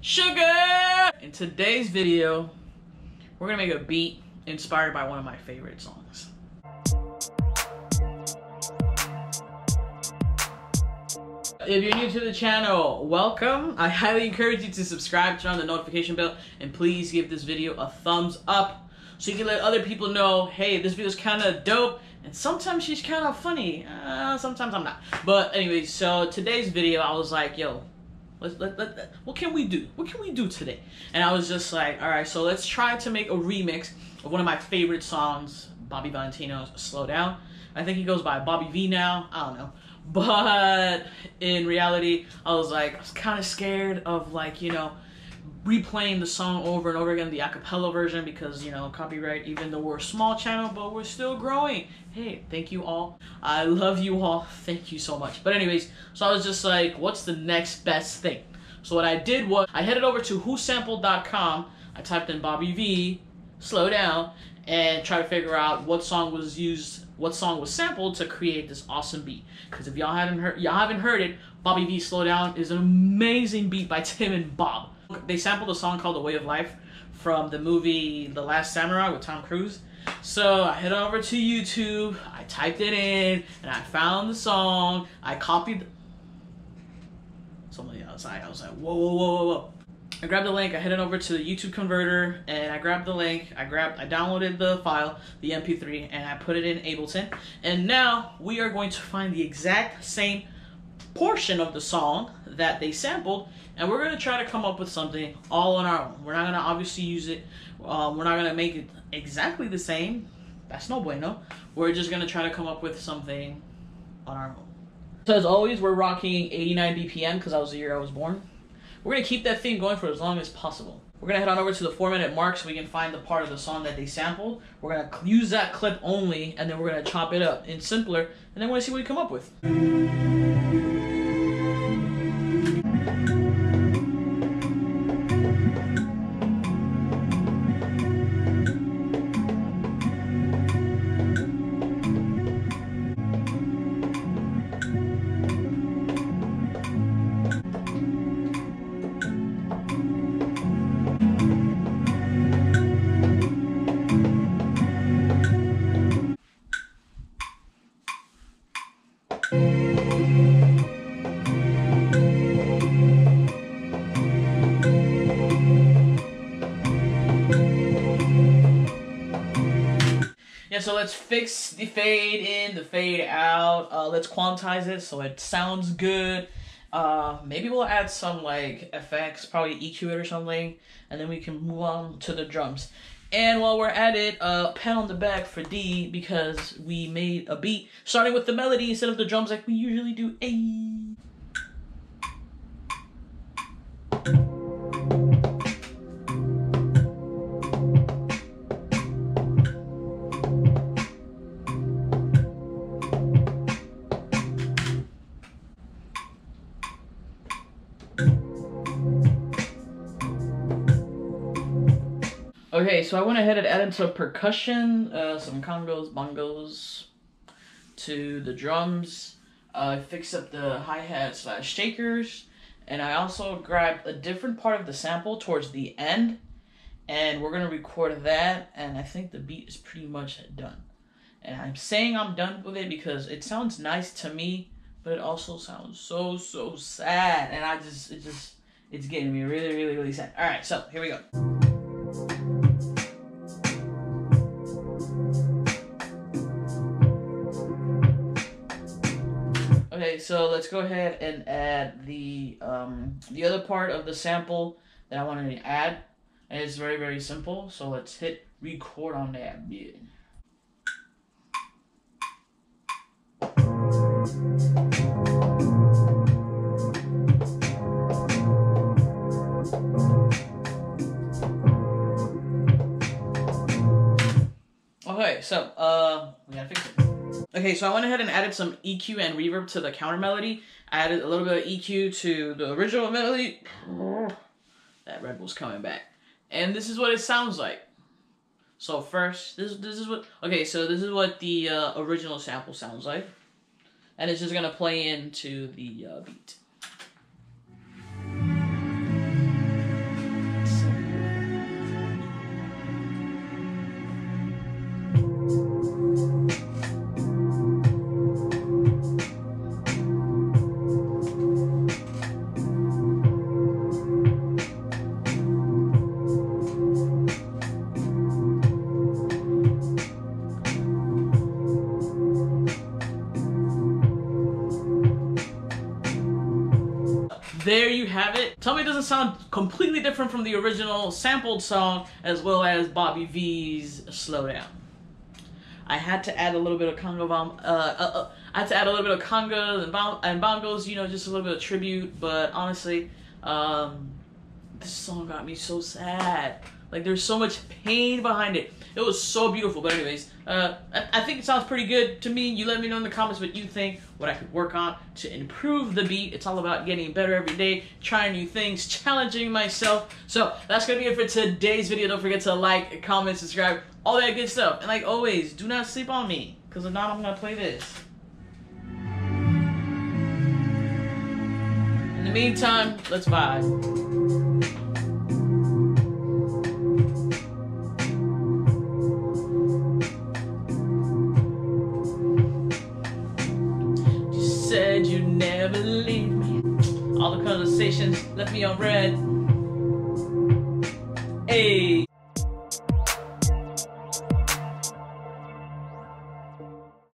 Sugar! In today's video, we're gonna make a beat inspired by one of my favorite songs. If you're new to the channel, welcome. I highly encourage you to subscribe, turn on the notification bell, and please give this video a thumbs up so you can let other people know, hey, this video's kind of dope, and sometimes she's kind of funny. Sometimes I'm not. But anyway, so today's video, I was like, yo, what can we do? What can we do today? And I was just like, all right, so let's try to make a remix of one of my favorite songs, Bobby Valentino's Slow Down. I think he goes by Bobby V now. I don't know. But in reality, I was kind of scared of, like, you know, replaying the song over and over again, the acapella version, because, you know, copyright, even though we're a small channel, but we're still growing. Hey, thank you all. I love you all. Thank you so much. But anyways, so I was just like, what's the next best thing? So what I did was I headed over to whosampled.com. I typed in Bobby V, Slow Down, and tried to figure out what song was used, what song was sampled to create this awesome beat. Because if y'all haven't heard it, Bobby V Slow Down is an amazing beat by Tim and Bob. They sampled a song called The Way of Life from the movie The Last Samurai with Tom Cruise. So I headed over to YouTube, I typed it in, and I found the song. I copied somebody outside. I was like, whoa, whoa, whoa, whoa, whoa. I grabbed the link, I headed over to the YouTube converter, and I grabbed the link, I downloaded the file, the MP3, and I put it in Ableton. And now we are going to find the exact same portion of the song that they sampled, and we're going to try to come up with something all on our own. We're not going to obviously use it, we're not going to make it exactly the same. That's no bueno. We're just going to try to come up with something on our own. So as always, we're rocking 89 BPM because that was the year I was born. We're going to keep that theme going for as long as possible. We're going to head on over to the 4-minute mark so we can find the part of the song that they sampled. We're going to use that clip only, and then we're going to chop it up in Simpler, and then we're going to see what we come up with. Yeah, so let's fix the fade in, the fade out. Let's quantize it so it sounds good. Maybe we'll add some like effects, probably EQ it or something, and then we can move on to the drums. And while we're at it, pat on the back for D because we made a beat starting with the melody instead of the drums like we usually do. Ayy. Okay, so I went ahead and added some percussion, some congos, bongos to the drums. I fixed up the hi-hats / shakers, and I also grabbed a different part of the sample towards the end, and we're going to record that, and I think the beat is pretty much done. And I'm saying I'm done with it because it sounds nice to me, but it also sounds so sad, and it's getting me really sad. Alright, so here we go. Okay, so let's go ahead and add the other part of the sample that I wanted to add, and it's very simple. So let's hit record on that bit. Okay, so we gotta fix it. Okay, so I went ahead and added some EQ and reverb to the counter melody. I added a little bit of EQ to the original melody. That Red Bull's coming back. And this is what it sounds like. So first, this is what, okay, so this is what the original sample sounds like. and it's just gonna play into the beat. there you have it. Tell me it doesn't sound completely different from the original sampled song as well as Bobby V's Slow Down. I had to add a little bit of congas and bongos, you know, just a little bit of tribute. But honestly, this song got me so sad. Like, there's so much pain behind it. It was so beautiful. But anyways, I think it sounds pretty good to me. You let me know in the comments what you think, what I could work on to improve the beat. It's all about getting better every day, trying new things, challenging myself. So that's going to be it for today's video. Don't forget to like, comment, subscribe, all that good stuff. And like always, do not sleep on me, because if not, I'm going to play this. In the meantime, let's vibe. Said you'd never leave me. All the conversations left me on red. Hey.